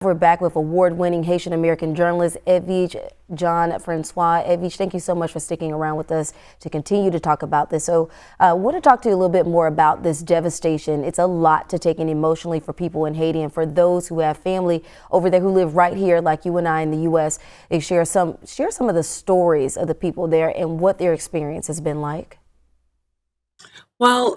We're back with award-winning Haitian American journalist Edvige Jean Francois. Edvige, thank you so much for sticking around with us to continue to talk about this. So I want to talk to you a little bit more about this devastation. It's a lot to take in emotionally for people in Haiti and for those who have family over there who live right here like you and I in the U.S. They share some of the stories of the people there and what their experience has been like. Well,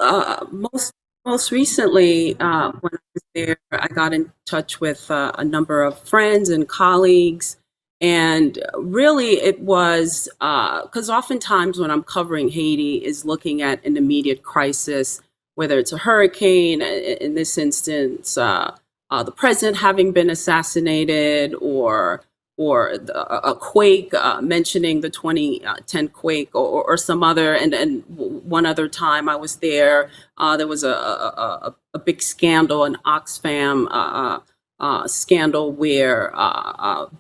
most recently, when I was there, I got in touch with a number of friends and colleagues, and really it was because oftentimes when I'm covering Haiti is looking at an immediate crisis, whether it's a hurricane, in this instance, the president having been assassinated, or a quake, mentioning the 2010 quake, or some other, and one other time I was there, there was a big scandal, an Oxfam scandal, where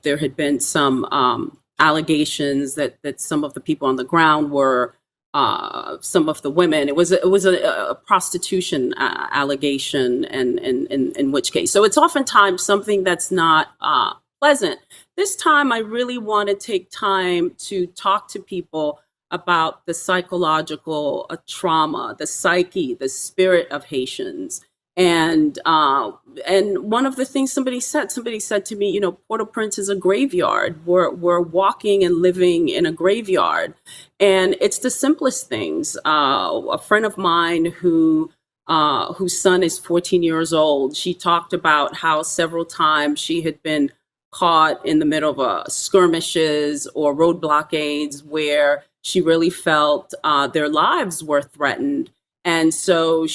there had been some allegations that some of the people on the ground were some of the women. It was a prostitution allegation, and in which case, so it's oftentimes something that's not pleasant. This time, I really want to take time to talk to people about the psychological trauma, the psyche, the spirit of Haitians. And one of the things somebody said to me, Port-au-Prince is a graveyard. We're walking and living in a graveyard, and it's the simplest things. A friend of mine whose son is 14 years old, she talked about how several times she had been caught in the middle of skirmishes or road blockades where she really felt their lives were threatened. And so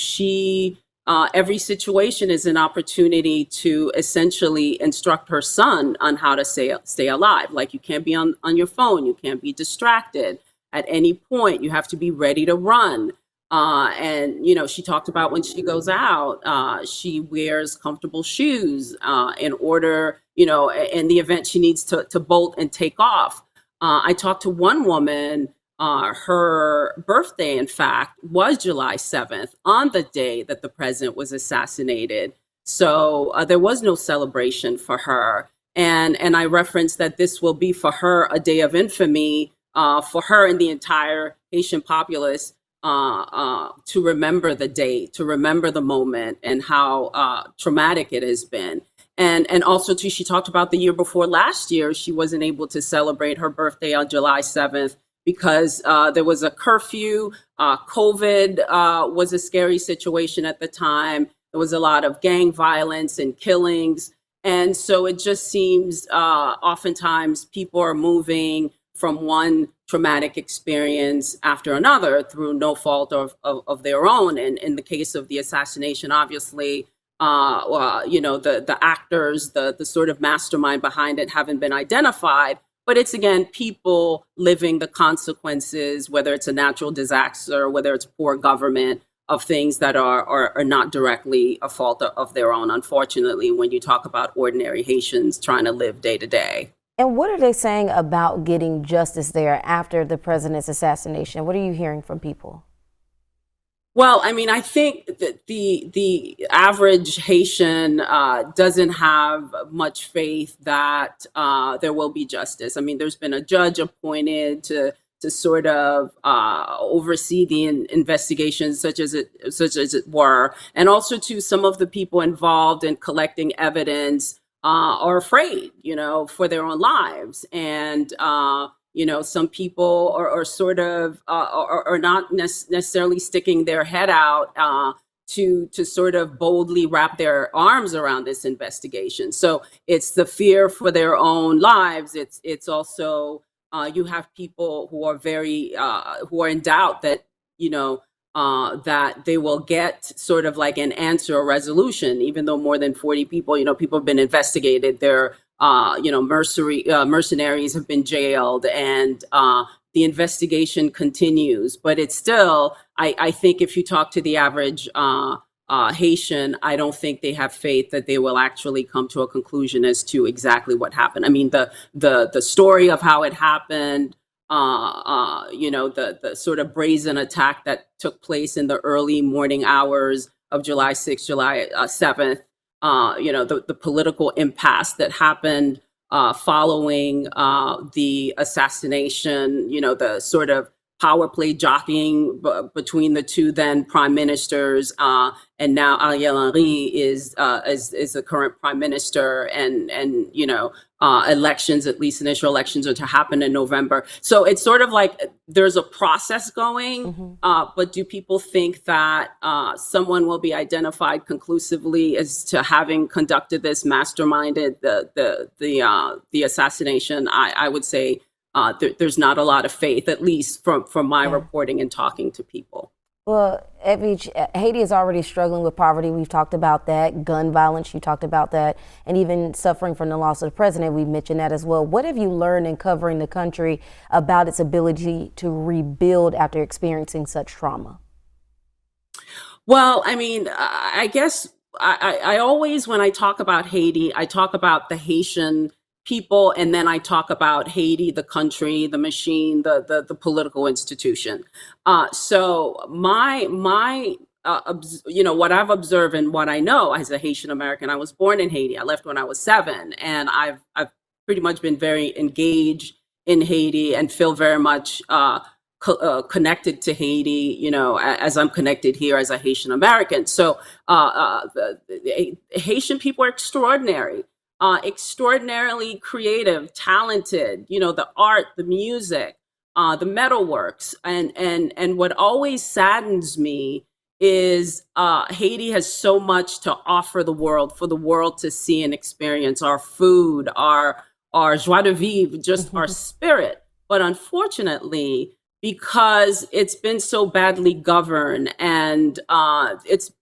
every situation is an opportunity to essentially instruct her son on how to stay alive. Like, you can't be on your phone, you can't be distracted. At any point, you have to be ready to run. And she talked about when she goes out, she wears comfortable shoes in order, in the event she needs to bolt and take off. I talked to one woman, her birthday, in fact, was July 7th, on the day that the president was assassinated. So there was no celebration for her. And I referenced that this will be for her a day of infamy, for her and the entire Haitian populace, to remember the day, to remember the moment, and how traumatic it has been. And also, too, she talked about the year before last year, she wasn't able to celebrate her birthday on July 7th because there was a curfew. COVID was a scary situation at the time. There was a lot of gang violence and killings. And so it just seems oftentimes people are moving from one traumatic experience after another through no fault of their own. And in the case of the assassination, obviously, the actors, the sort of mastermind behind it haven't been identified. But it's, again, people living the consequences, whether it's a natural disaster, whether it's poor government, of things that are not directly a fault of their own, unfortunately, when you talk about ordinary Haitians trying to live day to day. And what are they saying about getting justice there after the president's assassination? What are you hearing from people? Well, I mean, I think that the average Haitian doesn't have much faith that there will be justice. I mean, there's been a judge appointed to sort of oversee the investigations, such as it were, and also to some of the people involved in collecting evidence are afraid, for their own lives. And, some people are sort of are not necessarily sticking their head out to sort of boldly wrap their arms around this investigation. So it's the fear for their own lives. It's also you have people who are who are in doubt that, that they will get sort of like an answer or resolution, even though more than 40 people, people have been investigated. Their, mercenaries have been jailed, and the investigation continues. But it's still, I think if you talk to the average Haitian, I don't think they have faith that they will actually come to a conclusion as to exactly what happened. I mean, the story of how it happened, the sort of brazen attack that took place in the early morning hours of July 6th, July 7th, the political impasse that happened following the assassination, the sort of power play jockeying between the two then prime ministers, and now Ariel Henry is the current prime minister, and elections, at least initial elections, are to happen in November. So it's sort of like there's a process going, but do people think that someone will be identified conclusively as to having conducted this, masterminded the assassination? I would say there's not a lot of faith, at least from my reporting and talking to people. Well, Edvige, Haiti is already struggling with poverty. We've talked about that. Gun violence, you talked about that. And even suffering from the loss of the president, we mentioned that as well. What have you learned in covering the country about its ability to rebuild after experiencing such trauma? Well, I mean, I guess I always, when I talk about Haiti, I talk about the Haitian people, and then I talk about Haiti, the country, the machine, the political institution. So what I've observed and what I know as a Haitian American, I was born in Haiti. I left when I was 7, and I've pretty much been very engaged in Haiti and feel very much connected to Haiti, as I'm connected here as a Haitian American. So the Haitian people are extraordinary. Extraordinarily creative, talented, the art, the music, the metalworks. And what always saddens me is Haiti has so much to offer the world, for the world to see and experience: our food, our joie de vivre, just our spirit. But unfortunately, because it's been so badly governed, and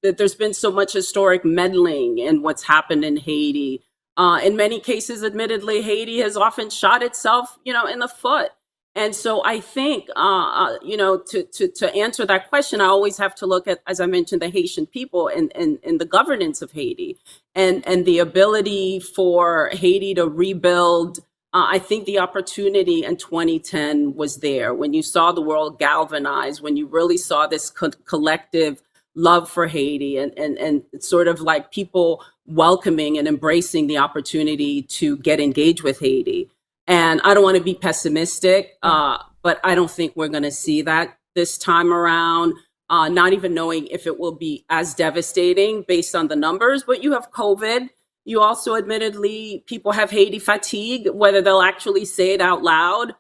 there's been so much historic meddling in what's happened in Haiti. In many cases, admittedly, Haiti has often shot itself, in the foot. And so I think, to answer that question, I always have to look at, as I mentioned, the Haitian people and the governance of Haiti, and the ability for Haiti to rebuild. I think the opportunity in 2010 was there, when you saw the world galvanize, when you really saw this collective love for Haiti, and sort of like people welcoming and embracing the opportunity to get engaged with Haiti. And I don't want to be pessimistic, but I don't think we're going to see that this time around, not even knowing if it will be as devastating based on the numbers. But you have COVID. You also, admittedly, people have Haiti fatigue, whether they'll actually say it out loud.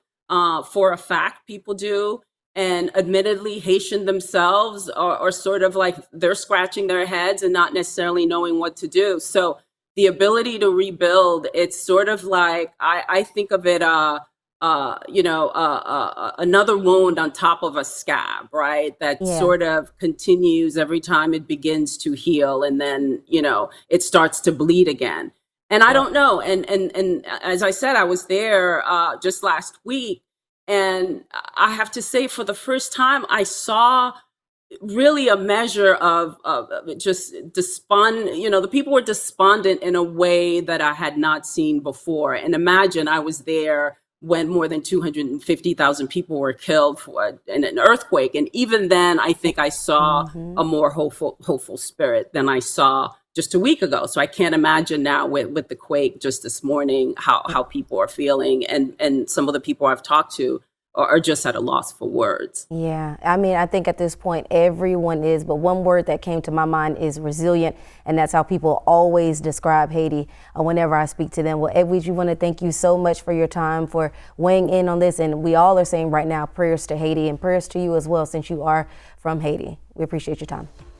For a fact, people do. And admittedly, Haitian themselves are sort of like, they're scratching their heads and not necessarily knowing what to do. So the ability to rebuild, it's sort of like, I think of it, another wound on top of a scab, right? That sort of continues every time it begins to heal, and then, it starts to bleed again. And I don't know. And as I said, I was there just last week. And I have to say, for the first time, I saw really a measure of just despond. The people were despondent in a way that I had not seen before. And imagine, I was there when more than 250,000 people were killed in an earthquake. And even then, I think I saw a more hopeful spirit than I saw just a week ago. So I can't imagine now with the quake just this morning how people are feeling. And some of the people I've talked to are just at a loss for words. Yeah, I mean, I think at this point everyone is, but one word that came to my mind is resilient, and that's how people always describe Haiti whenever I speak to them. Well, Edwige, we want to thank you so much for your time, for weighing in on this, and we all are saying right now prayers to Haiti, and prayers to you as well, since you are from Haiti. We appreciate your time.